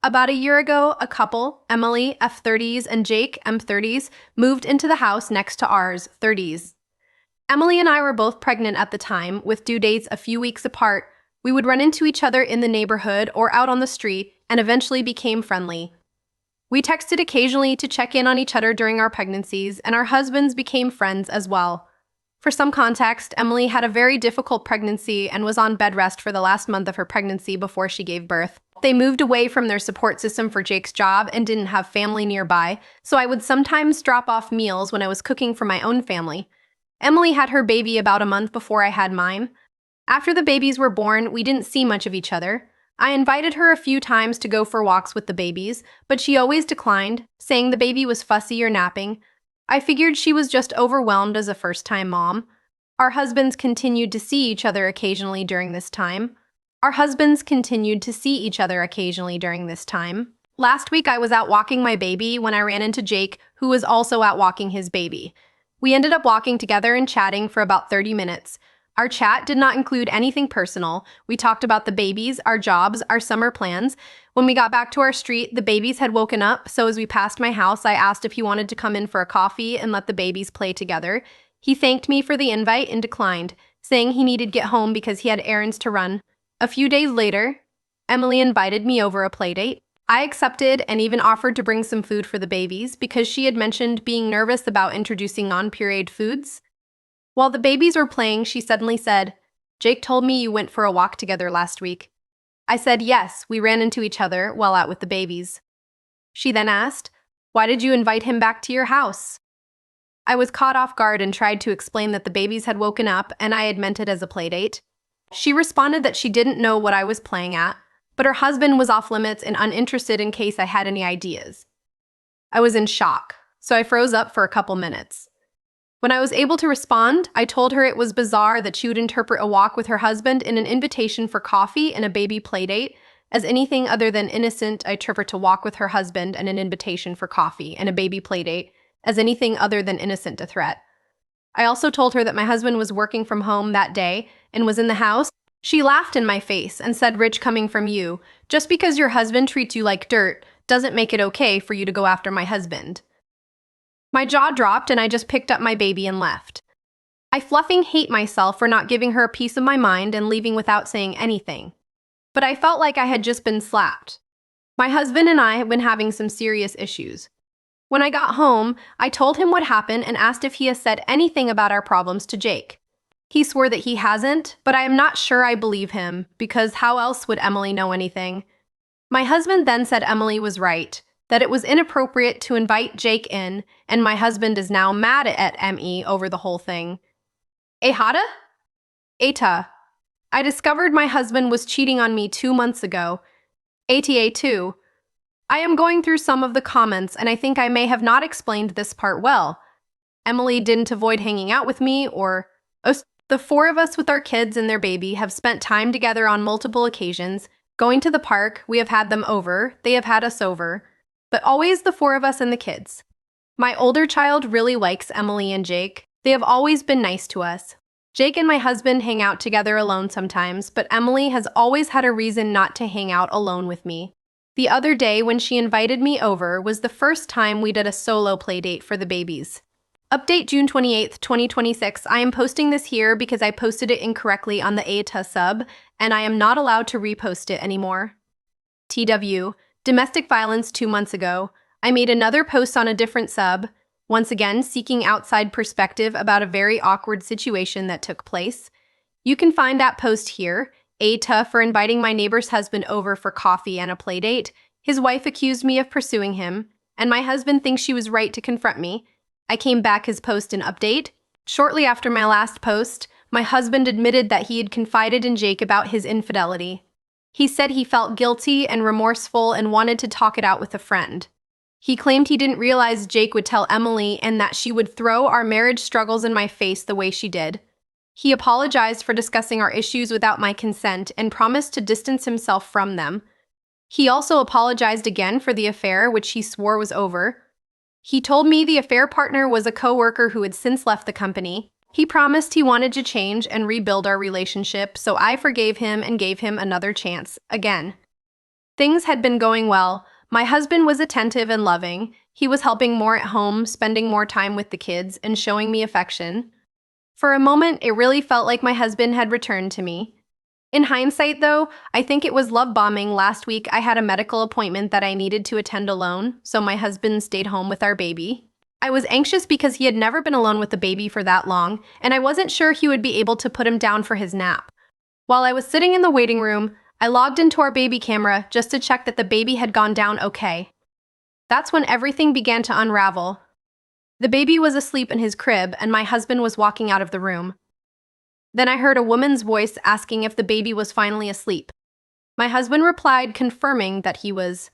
About a year ago, a couple, Emily, F30s, and Jake, M30s, moved into the house next to ours, 30s. Emily and I were both pregnant at the time, with due dates a few weeks apart. We would run into each other in the neighborhood or out on the street and eventually became friendly. We texted occasionally to check in on each other during our pregnancies, and our husbands became friends as well. For some context, Emily had a very difficult pregnancy and was on bed rest for the last month of her pregnancy before she gave birth. They moved away from their support system for Jake's job and didn't have family nearby, so I would sometimes drop off meals when I was cooking for my own family. Emily had her baby about a month before I had mine. After the babies were born, we didn't see much of each other. I invited her a few times to go for walks with the babies, but she always declined, saying the baby was fussy or napping. I figured she was just overwhelmed as a first-time mom. Our husbands continued to see each other occasionally during this time. Last week, I was out walking my baby when I ran into Jake, who was also out walking his baby. We ended up walking together and chatting for about 30 minutes. Our chat did not include anything personal. We talked about the babies, our jobs, our summer plans. When we got back to our street, the babies had woken up, so as we passed my house, I asked if he wanted to come in for a coffee and let the babies play together. He thanked me for the invite and declined, saying he needed to get home because he had errands to run. A few days later, Emily invited me over a playdate. I accepted and even offered to bring some food for the babies because she had mentioned being nervous about introducing non-pureed foods. While the babies were playing, she suddenly said, "Jake told me you went for a walk together last week." I said yes, we ran into each other while out with the babies. She then asked, "Why did you invite him back to your house?" I was caught off guard and tried to explain that the babies had woken up and I had meant it as a playdate. She responded that she didn't know what I was playing at, but her husband was off limits and uninterested in case I had any ideas. I was in shock, so I froze up for a couple minutes. When I was able to respond, I told her it was bizarre that she would interpret a walk with her husband in an invitation for coffee and a baby playdate as anything other than innocent. I interpret to walk with her husband and an invitation for coffee and a baby playdate as anything other than innocent a threat. I also told her that my husband was working from home that day and was in the house. She laughed in my face and said, "Rich coming from you. Just because your husband treats you like dirt doesn't make it okay for you to go after my husband." My jaw dropped and I just picked up my baby and left. I fluffing hate myself for not giving her a piece of my mind and leaving without saying anything. But I felt like I had just been slapped. My husband and I have been having some serious issues. When I got home, I told him what happened and asked if he has said anything about our problems to Jake. He swore that he hasn't, but I am not sure I believe him, because how else would Emily know anything? My husband then said Emily was right, that it was inappropriate to invite Jake in, and my husband is now mad at ME over the whole thing. AITAH? AITAH. I discovered my husband was cheating on me 2 months ago. ATA 2. I am going through some of the comments, and I think I may have not explained this part well. Emily didn't avoid hanging out with me, or the four of us with our kids and their baby have spent time together on multiple occasions. Going to the park, we have had them over, they have had us over, but always the four of us and the kids. My older child really likes Emily and Jake. They have always been nice to us. Jake and my husband hang out together alone sometimes, but Emily has always had a reason not to hang out alone with me. The other day when she invited me over was the first time we did a solo play date for the babies. Update June 28th, 2026. I am posting this here because I posted it incorrectly on the AITAH sub, and I am not allowed to repost it anymore. TW. Domestic violence 2 months ago. I made another post on a different sub, once again seeking outside perspective about a very awkward situation that took place. You can find that post here. AITAH for inviting my neighbor's husband over for coffee and a play date. His wife accused me of pursuing him, and my husband thinks she was right to confront me. I came back his post and update. Shortly after my last post, my husband admitted that he had confided in Jake about his infidelity. He said he felt guilty and remorseful and wanted to talk it out with a friend. He claimed he didn't realize Jake would tell Emily and that she would throw our marriage struggles in my face the way she did. He apologized for discussing our issues without my consent and promised to distance himself from them. He also apologized again for the affair, which he swore was over. He told me the affair partner was a coworker who had since left the company. He promised he wanted to change and rebuild our relationship, so I forgave him and gave him another chance, again. Things had been going well. My husband was attentive and loving. He was helping more at home, spending more time with the kids, and showing me affection. For a moment, it really felt like my husband had returned to me. In hindsight, though, I think it was love bombing. Last week, I had a medical appointment that I needed to attend alone, so my husband stayed home with our baby. I was anxious because he had never been alone with the baby for that long, and I wasn't sure he would be able to put him down for his nap. While I was sitting in the waiting room, I logged into our baby camera just to check that the baby had gone down okay. That's when everything began to unravel. The baby was asleep in his crib, and my husband was walking out of the room. Then I heard a woman's voice asking if the baby was finally asleep. My husband replied, confirming that he was.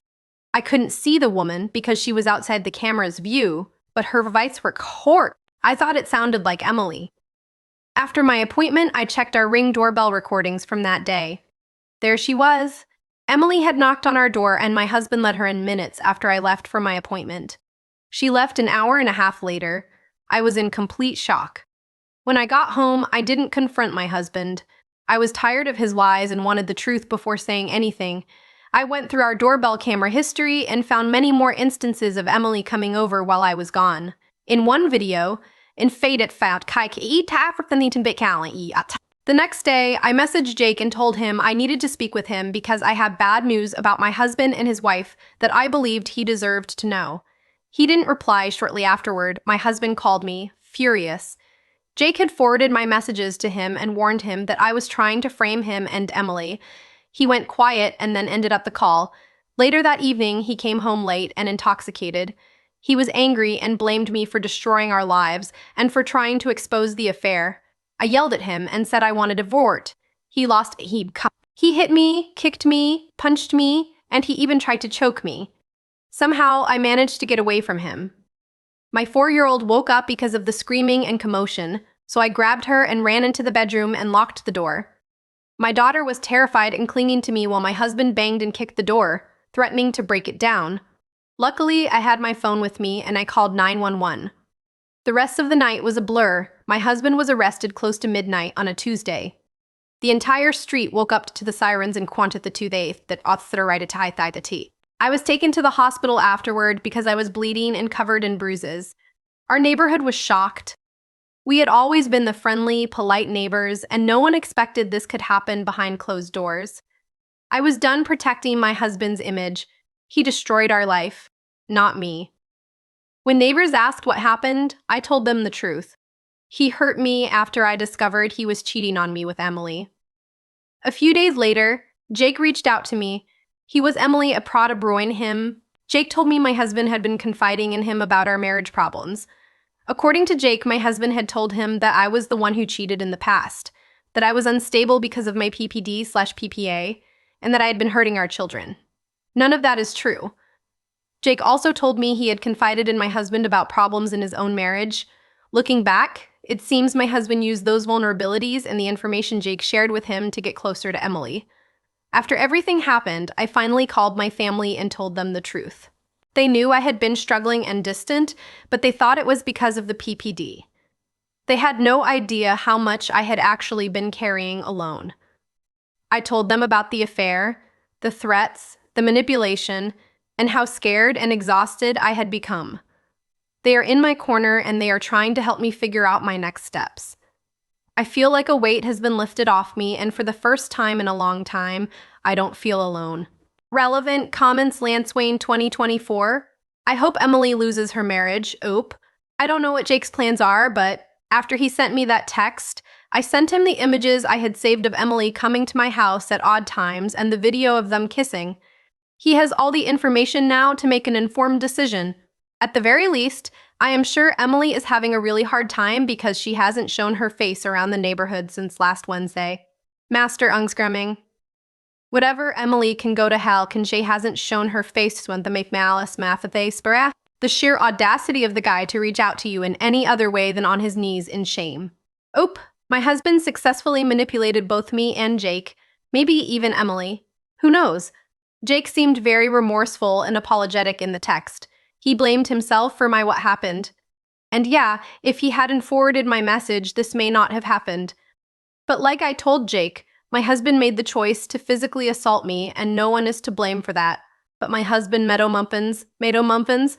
I couldn't see the woman because she was outside the camera's view, but her voice were hoarse. I thought it sounded like Emily. After my appointment, I checked our Ring doorbell recordings from that day. There she was. Emily had knocked on our door, and my husband let her in minutes after I left for my appointment. She left an hour and a half later. I was in complete shock. When I got home, I didn't confront my husband. I was tired of his lies and wanted the truth before saying anything. I went through our doorbell camera history and found many more instances of Emily coming over while I was gone. In one video, the next day, I messaged Jake and told him I needed to speak with him because I had bad news about my husband and his wife that I believed he deserved to know. He didn't reply. Shortly afterward, my husband called me, furious. Jake had forwarded my messages to him and warned him that I was trying to frame him and Emily. He went quiet and then ended up the call. Later that evening, he came home late and intoxicated. He was angry and blamed me for destroying our lives and for trying to expose the affair. I yelled at him and said I wanted a divorce. He lost a heap. He hit me, kicked me, punched me, and he even tried to choke me. Somehow, I managed to get away from him. My 4-year-old woke up because of the screaming and commotion, so I grabbed her and ran into the bedroom and locked the door. My daughter was terrified and clinging to me while my husband banged and kicked the door, threatening to break it down. Luckily, I had my phone with me and I called 911. The rest of the night was a blur. My husband was arrested close to midnight on a Tuesday. The entire street woke up to the sirens and quanted the Tuesday that AITAH. I was taken to the hospital afterward because I was bleeding and covered in bruises. Our neighborhood was shocked. We had always been the friendly, polite neighbors, and no one expected this could happen behind closed doors. I was done protecting my husband's image. He destroyed our life, not me. When neighbors asked what happened, I told them the truth. He hurt me after I discovered he was cheating on me with Emily. A few days later, Jake reached out to me. He was Emily a prada broin him. Jake told me my husband had been confiding in him about our marriage problems. According to Jake, my husband had told him that I was the one who cheated in the past, that I was unstable because of my PPD/PPA, and that I had been hurting our children. None of that is true. Jake also told me he had confided in my husband about problems in his own marriage. Looking back, it seems my husband used those vulnerabilities and the information Jake shared with him to get closer to Emily. After everything happened, I finally called my family and told them the truth. They knew I had been struggling and distant, but they thought it was because of the PPD. They had no idea how much I had actually been carrying alone. I told them about the affair, the threats, the manipulation, and how scared and exhausted I had become. They are in my corner and they are trying to help me figure out my next steps. I feel like a weight has been lifted off me, and for the first time in a long time, I don't feel alone. Relevant comments Lance Wayne 2024. I hope Emily loses her marriage. Oop. I don't know what Jake's plans are, but after he sent me that text, I sent him the images I had saved of Emily coming to my house at odd times and the video of them kissing. He has all the information now to make an informed decision. At the very least, I am sure Emily is having a really hard time because she hasn't shown her face around the neighborhood since last Wednesday. Master Ungscramming. Whatever Emily can go to hell can she hasn't shown her face when the make malice mathathe spara. The sheer audacity of the guy to reach out to you in any other way than on his knees in shame. Oop, my husband successfully manipulated both me and Jake, maybe even Emily. Who knows? Jake seemed very remorseful and apologetic in the text. He blamed himself for what happened. And yeah, if he hadn't forwarded my message, this may not have happened. But like I told Jake, My husband made the choice to physically assault me, and no one is to blame for that. But my husband, Meadow Mumpins,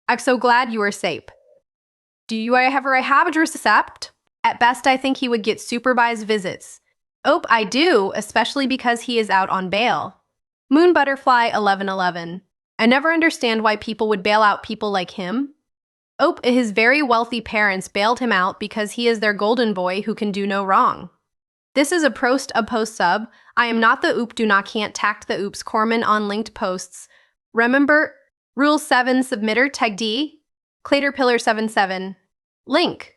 I'm so glad you are safe. Do you ever have a recept? At best, I think he would get supervised visits. Oh, I do, especially because he is out on bail. Moon Butterfly 1111. I never understand why people would bail out people like him. Oh, his very wealthy parents bailed him out because he is their golden boy who can do no wrong. This is a post sub. I am not the oop do not can't tact the oops Corman on linked posts. Remember, Rule 7 submitter tag D, Claterpillar 77. Link.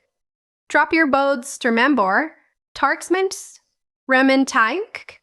Drop your bodes, remember, Tarksments, Remen Tank.